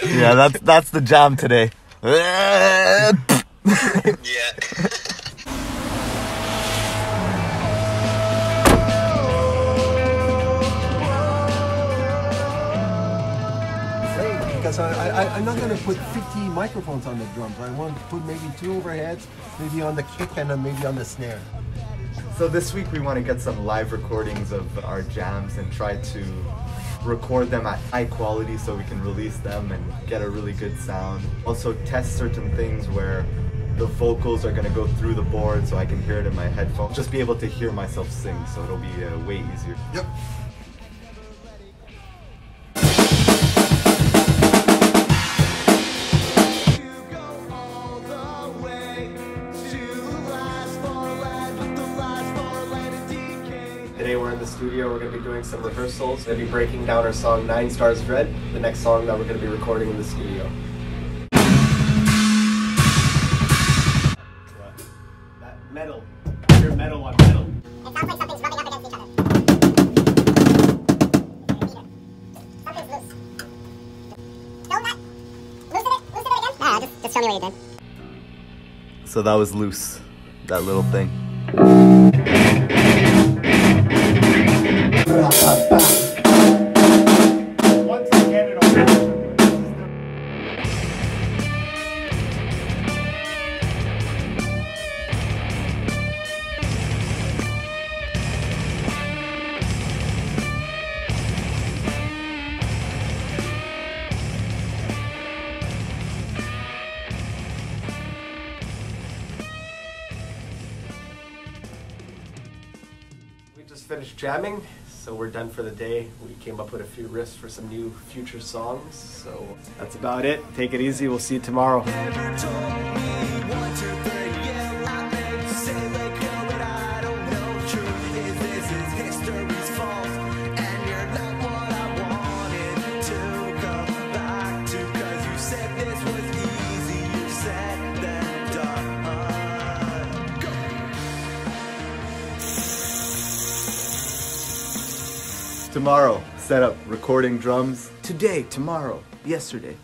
Yeah, that's the jam today. Yeah. Because I'm not going to put 50 microphones on the drums. I want to put maybe 2 overheads, maybe on the kick and then maybe on the snare. So this week we want to get some live recordings of our jams and try to record them at high quality so we can release them and get a really good sound. Also test certain things where the vocals are going to go through the board so I can hear it in my headphones. Just be able to hear myself sing, so it'll be way easier. Yep. Today we're in the studio, we're going to be doing some rehearsals. We're going to be breaking down our song 9 Stars Red, the next song that we're going to be recording in the studio. What? That metal. You're metal on metal. It sounds like something's rubbing up against each other. Something's loose. Don't let... Loosen it again? Nah, just show me what you did. So that was loose, that little thing. Once you get it on. We just finished jamming, so we're done for the day. We came up with a few riffs for some new future songs, so that's about it. Take it easy, we'll see you tomorrow. Tomorrow, set up recording drums. Today, tomorrow, yesterday.